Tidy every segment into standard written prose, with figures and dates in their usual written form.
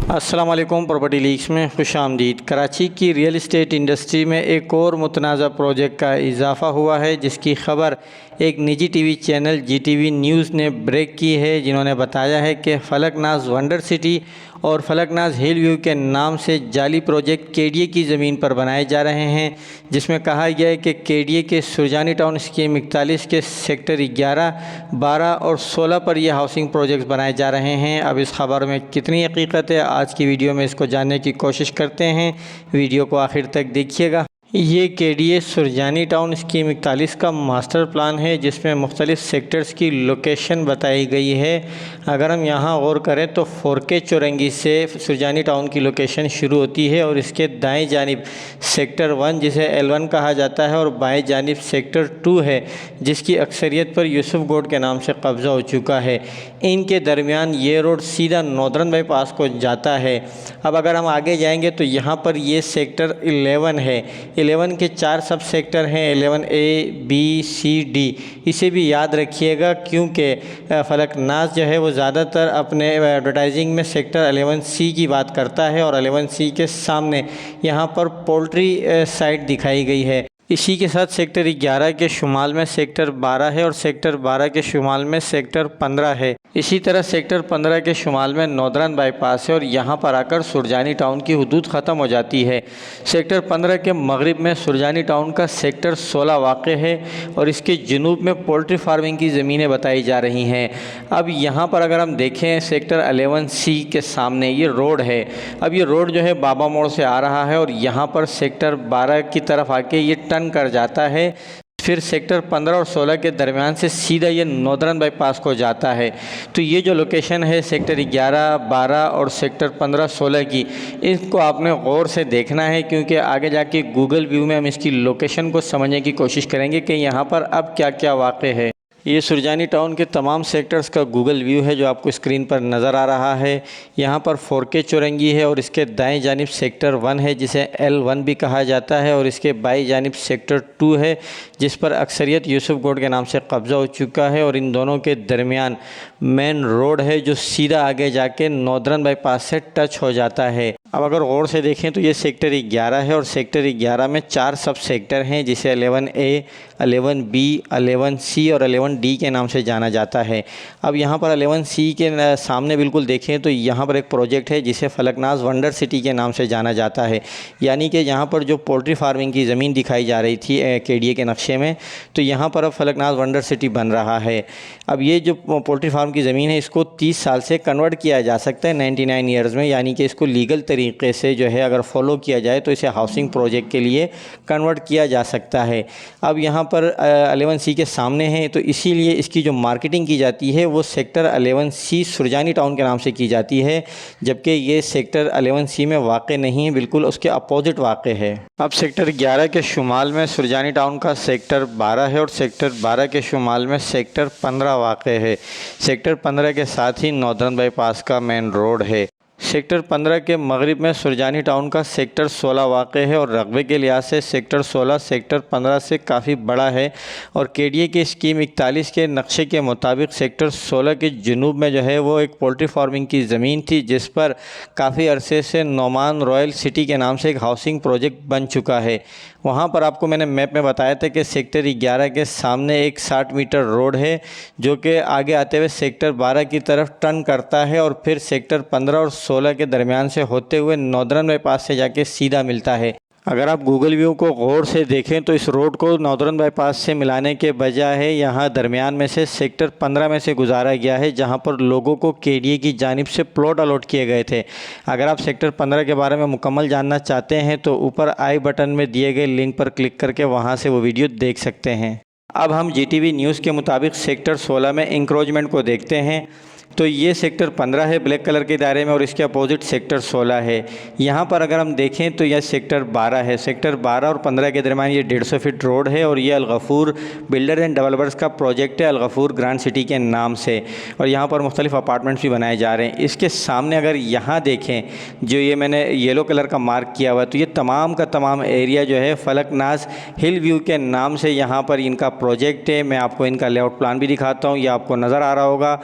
अस्सलाम वालेकुम। Property leaks में खुशामदीद। कराची की रियल इस्टेट इंडस्ट्री में एक और मुतनाज़ा प्रोजेक्ट का इजाफ़ा हुआ है, जिसकी ख़बर एक निजी टीवी चैनल GTV न्यूज़ ने ब्रेक की है, जिन्होंने बताया है कि फलकनाज़ वंडर सिटी और फलकनाज़ हिल व्यू के नाम से जाली प्रोजेक्ट KDA की ज़मीन पर बनाए जा रहे हैं, जिसमें कहा गया है कि KDA के सुरजानी टाउन स्कीम 41 के सेक्टर 11, 12 और 16 पर यह हाउसिंग प्रोजेक्ट्स बनाए जा रहे हैं। अब इस खबर में कितनी हकीकत है, आज की वीडियो में इसको जानने की कोशिश करते हैं। वीडियो को आखिर तक देखिएगा। ये KDA सुरजानी टाउन स्कीम 41 का मास्टर प्लान है, जिसमें मुख्तलिफ़ सेक्टर्स की लोकेशन बताई गई है। अगर हम यहाँ गौर करें तो 4K चौरंगी से सुरजानी टाउन की लोकेशन शुरू होती है और इसके दाएं जानिब सेक्टर 1 जिसे L1 कहा जाता है और बाएं जानिब सेक्टर 2 है, जिसकी अक्सरियत पर यूसुफ गोड के नाम से कब्ज़ा हो चुका है। इनके दरमियान ये रोड सीधा नॉर्दर्न बाईपास को जाता है। अब अगर हम आगे जाएंगे तो यहाँ पर ये सेक्टर 11 है। 11 के 4 सब सेक्टर हैं, 11A, B, C, D। इसे भी याद रखिएगा, क्योंकि फलकनाज़ जो है वो ज़्यादातर अपने एडवर्टाइजिंग में सेक्टर 11C की बात करता है और 11C के सामने यहाँ पर पोल्ट्री साइट दिखाई गई है। इसी के साथ सेक्टर 11 के शुमाल में सेक्टर 12 है और सेक्टर 12 के शुमाल में सेक्टर 15 है। इसी तरह सेक्टर 15 के शुमाल में नॉर्दर्न बाईपास है और यहाँ पर आकर सुरजानी टाउन की हदूद ख़त्म हो जाती है। सेक्टर 15 के मगरिब में सुरजानी टाउन का सेक्टर 16 वाक़ है और इसके जनूब में पोल्ट्री फार्मिंग की ज़मीनें बताई जा रही हैं। अब यहाँ पर अगर हम देखें सेक्टर 11C के सामने ये रोड है। अब ये रोड जो है बाबा मोड़ से आ रहा है और यहाँ पर सेक्टर 12 की तरफ आके ये टर्न कर जाता है। फिर सेक्टर 15 और 16 के दरमियान से सीधा ये नॉर्दर्न बाईपास को जाता है। तो ये जो लोकेशन है सेक्टर 11, 12 और सेक्टर 15, 16 की, इसको आपने गौर से देखना है, क्योंकि आगे जाके गूगल व्यू में हम इसकी लोकेशन को समझने की कोशिश करेंगे कि यहाँ पर अब क्या क्या वाक़ है। ये सुरजानी टाउन के तमाम सेक्टर्स का गूगल व्यू है जो आपको स्क्रीन पर नज़र आ रहा है। यहाँ पर 4K चौरंगी है और इसके दाएं जानिब सेक्टर 1 है, जिसे L1 भी कहा जाता है, और इसके बाईं जानिब सेक्टर 2 है, जिस पर अक्सरियत यूसुफ गोड के नाम से कब्ज़ा हो चुका है। और इन दोनों के दरमियान मेन रोड है जो सीधा आगे जाके नॉर्दर्न बाईपास से टच हो जाता है। अब अगर गौर से देखें तो ये सेक्टर 11 है और सेक्टर 11 में 4 सब सेक्टर हैं, जिसे 11A, 11B, 11C और 11D के नाम से जाना जाता है। अब यहाँ पर 11C के सामने बिल्कुल देखें तो यहाँ पर एक प्रोजेक्ट है जिसे फलकनाज़ वंडर सिटी के नाम से जाना जाता है। यानी कि यहाँ पर जो पोल्ट्री फार्मिंग की ज़मीन दिखाई जा रही थी KDA के नक्शे में, तो यहाँ पर अब फलकनाज़ वंडर सिटी बन रहा है। अब ये जो पोल्ट्री फार्म की ज़मीन है इसको 30 साल से कन्वर्ट किया जा सकता है 99 ईयर्स में, यानी कि इसको लीगल तरीके से जो है अगर फॉलो किया जाए तो इसे हाउसिंग प्रोजेक्ट के लिए कन्वर्ट किया जा सकता है। अब यहाँ पर 11C के सामने है, तो इसीलिए इसकी जो मार्केटिंग की जाती है वो सेक्टर 11C सुरजानी टाउन के नाम से की जाती है, जबकि ये सेक्टर 11C में वाक़ नहीं है, बिल्कुल उसके अपोजिट वाक़ है। अब सेक्टर 11 के शुमाल में सुरजानी टाउन का सेक्टर 12 है और सेक्टर 12 के शुमाल में सेक्टर 15 वाक़ है। सेक्टर 15 के साथ ही नॉर्दर्न बाईपास का मेन रोड है। सेक्टर 15 के मगरिब में सुरजानी टाउन का सेक्टर 16 वाक़ है और रकबे के लिहाज से सेक्टर 16 सेक्टर 15 से काफ़ी बड़ा है। और KDA की स्कीम 41 के नक्शे के मुताबिक सेक्टर 16 के जनूब में जो है वो एक पोल्ट्री फार्मिंग की ज़मीन थी, जिस पर काफ़ी अरसे से नोमान रॉयल सिटी के नाम से एक हाउसिंग प्रोजेक्ट बन चुका है। वहाँ पर आपको मैंने मैप में बताया था कि सेक्टर 11 के सामने एक 60 मीटर रोड है, जो कि आगे आते हुए सेक्टर 12 की तरफ टर्न करता है और फिर सेक्टर 15 और 16 के दरमियान से होते हुए नॉर्दर्न बाईपास से जाके सीधा मिलता है। अगर आप गूगल व्यू को गौर से देखें तो इस रोड को नॉर्दर्न बाईपास से मिलाने के बजाय यहाँ दरमियान में से सेक्टर 15 में से गुजारा गया है, जहाँ पर लोगों को KDA की जानिब से प्लॉट अलॉट किए गए थे। अगर आप सेक्टर 15 के बारे में मुकम्मल जानना चाहते हैं तो ऊपर आई बटन में दिए गए लिंक पर क्लिक करके वहाँ से वो वीडियो देख सकते हैं। अब हम GTV न्यूज़ के मुताबिक सेक्टर 16 में इंक्रोचमेंट को देखते हैं। तो ये सेक्टर 15 है ब्लैक कलर के दायरे में और इसके अपोजिट सेक्टर 16 है। यहाँ पर अगर हम देखें तो यह सेक्टर 12 है। सेक्टर 12 और 15 के दरमियान ये 150 फीट रोड है और ये अलगफूर बिल्डर एंड डेवलपर्स का प्रोजेक्ट है, अलगफूर ग्रांड सिटी के नाम से, और यहाँ पर मुख्तलिफ अपार्टमेंट्स भी बनाए जा रहे हैं। इसके सामने अगर यहाँ देखें जो ये मैंने येलो कलर का मार्क किया हुआ, तो ये तमाम का तमाम एरिया जो है फलकनाज़ हिल व्यू के नाम से यहाँ पर इनका प्रोजेक्ट है। मैं आपको इनका लेआउट प्लान भी दिखाता हूँ, ये आपको नज़र आ रहा होगा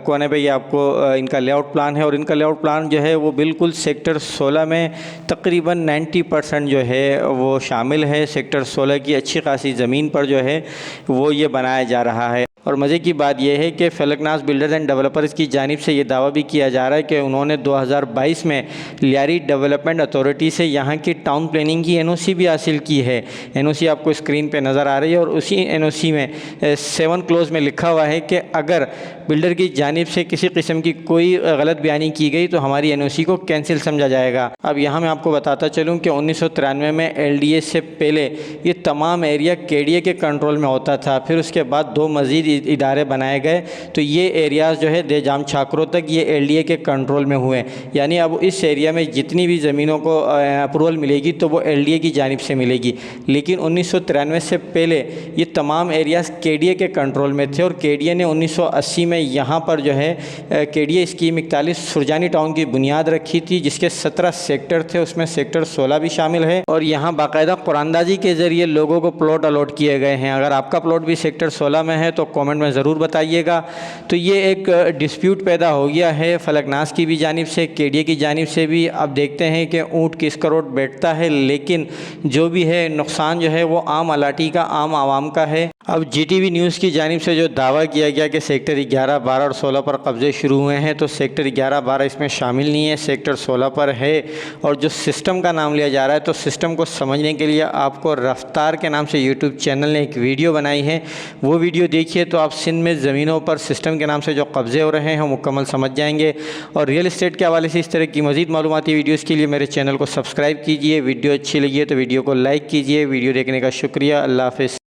कोने पैमाने पे ये आपको इनका लेआउट प्लान है और इनका लेआउट प्लान जो है वो बिल्कुल सेक्टर 16 में तकरीबन 90% जो है वो शामिल है। सेक्टर 16 की अच्छी खासी ज़मीन पर जो है वो ये बनाया जा रहा है। और मज़े की बात यह है कि फलकनाज़ बिल्डर्स एंड डेवलपर्स की जानिब से ये दावा भी किया जा रहा है कि उन्होंने 2022 में लियारी डेवलपमेंट अथॉरिटी से यहाँ की टाउन प्लानिंग की एनओसी भी हासिल की है। एनओसी आपको स्क्रीन पे नज़र आ रही है और उसी एनओसी में 7 क्लोज में लिखा हुआ है कि अगर बिल्डर की जानिब से किसी किस्म की कोई गलत बयानी की गई तो हमारी एनओसी को कैंसिल समझा जाएगा। अब यहाँ मैं आपको बताता चलूँ कि 1993 में LDA से पहले ये तमाम एरिया KDA के कंट्रोल में होता था। फिर उसके बाद 2 मज़ीद इदारे बनाए गए तो ये एरियाज़ जो है देजाम छाकरों तक ये LDA के कंट्रोल में हुए। यानी अब इस एरिया में जितनी भी ज़मीनों को अप्रूवल मिलेगी तो वो LDA की जानिब से मिलेगी। लेकिन 1993 से पहले ये तमाम एरियाज़ KDA के कंट्रोल में थे और KDA ने 1980 में यहाँ पर जो है KDA स्कीम 41 सुरजानी टाउन की बुनियाद रखी थी, जिसके 17 सेक्टर थे, उसमें सेक्टर 16 भी शामिल है। और यहाँ बाकायदा कुरानदाजी के ज़रिए लोगों को प्लॉट अलॉट किए गए हैं। अगर आपका प्लॉट भी सेक्टर 16 में है तो कमेंट में ज़रूर बताइएगा। तो ये एक डिस्प्यूट पैदा हो गया है फलकनाज़ की भी जानिब से, KDA की जानिब से भी। अब देखते हैं कि ऊँट किस करोड़ बैठता है, लेकिन जो भी है नुकसान जो है वो आम अलाटी का, आम आवाम का है। अब GTV न्यूज़ की जानिब से जो दावा किया गया कि सेक्टर 11, 12 और 16 पर कब्ज़े शुरू हुए हैं, तो सेक्टर 11, 12 इसमें शामिल नहीं है, सेक्टर 16 पर है। और जो सिस्टम का नाम लिया जा रहा है, तो सिस्टम को समझने के लिए आपको रफ्तार के नाम से यूट्यूब चैनल ने एक वीडियो बनाई है, वो वीडियो देखिए तो आप सिंध में ज़मीनों पर सिस्टम के नाम से जो कब्ज़े हो रहे हैं मुकम्मल समझ जाएंगे। और रियल इस्टेट के हवाले से इस तरह की मज़ीद मालूमाती वीडियोज़ के लिए मेरे चैनल को सब्सक्राइब कीजिए। वीडियो अच्छी लगी है तो वीडियो को लाइक कीजिए। वीडियो देखने का शुक्रिया। अल्लाह हाफ़िज़।